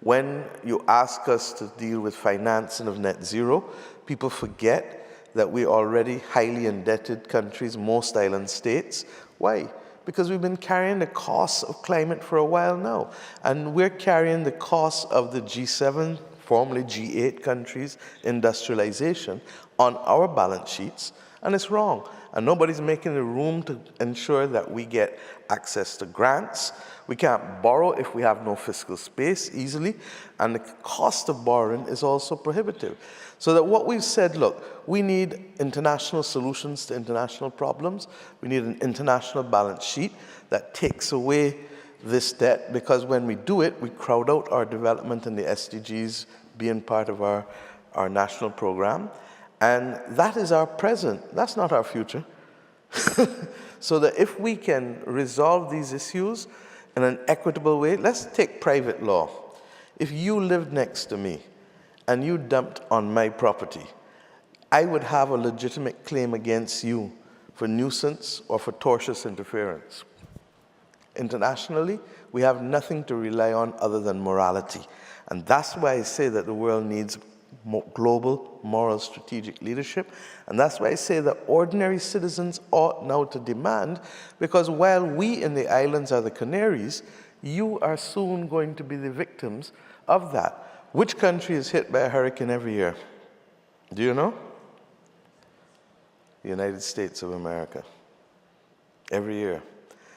when you ask us to deal with financing of net zero, people forget that we're already highly indebted countries, most island states. Why? Because we've been carrying the cost of climate for a while now. And we're carrying the cost of the G7, formerly G8 countries' industrialization on our balance sheets, and it's wrong. And nobody's making the room to ensure that we get access to grants. We can't borrow if we have no fiscal space easily, and the cost of borrowing is also prohibitive. So that what we've said, look, we need international solutions to international problems. We need an international balance sheet that takes away this debt, because when we do it, we crowd out our development and the SDGs being part of our national program. And that is our present, that's not our future. So that if we can resolve these issues in an equitable way, let's take private law. If you lived next to me and you dumped on my property, I would have a legitimate claim against you for nuisance or for tortious interference. Internationally, we have nothing to rely on other than morality. And that's why I say that the world needs global, moral, strategic leadership. And that's why I say that ordinary citizens ought now to demand, because while we in the islands are the canaries, you are soon going to be the victims of that. Which country is hit by a hurricane every year? Do you know? The United States of America. Every year.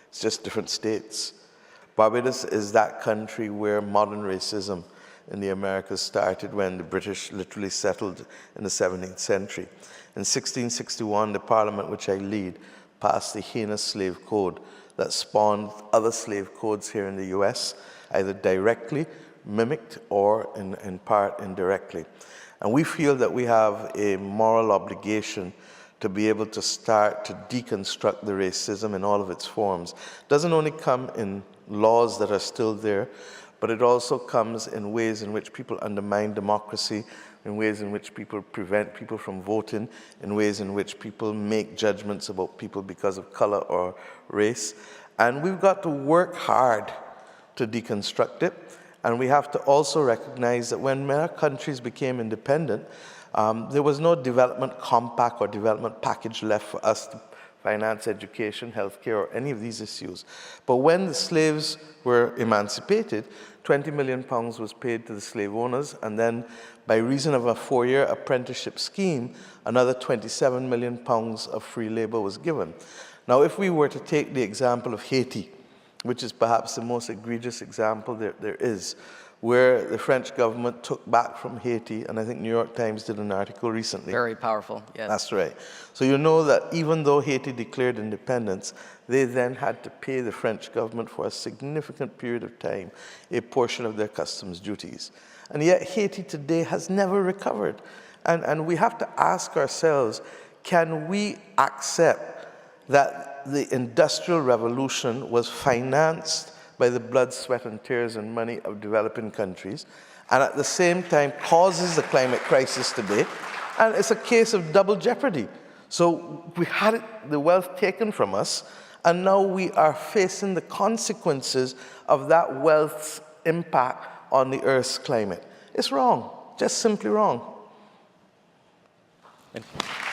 It's just different states. Barbados is that country where modern racism in the Americas started, when the British literally settled in the 17th century. In 1661, the parliament which I lead passed the heinous slave code that spawned other slave codes here in the US, either directly mimicked or in part indirectly. And we feel that we have a moral obligation to be able to start to deconstruct the racism in all of its forms. It doesn't only come in laws that are still there, but it also comes in ways in which people undermine democracy, in ways in which people prevent people from voting, in ways in which people make judgments about people because of color or race. And we've got to work hard to deconstruct it. And we have to also recognize that when many countries became independent, there was no development compact or development package left for us to finance education, healthcare, or any of these issues. But when the slaves were emancipated, 20 million pounds was paid to the slave owners, and then by reason of a 4-year apprenticeship scheme, another 27 million pounds of free labor was given. Now, if we were to take the example of Haiti, which is perhaps the most egregious example there is, where the French government took back from Haiti, and I think New York Times did an article recently. Very powerful, yes. That's right. So you know that even though Haiti declared independence, they then had to pay the French government for a significant period of time a portion of their customs duties. And yet Haiti today has never recovered. And we have to ask ourselves, can we accept that the Industrial Revolution was financed by the blood, sweat, and tears and money of developing countries, and at the same time causes the climate crisis today? And it's a case of double jeopardy. So we had the wealth taken from us, and now we are facing the consequences of that wealth's impact on the Earth's climate. It's wrong, just simply wrong. Thank you.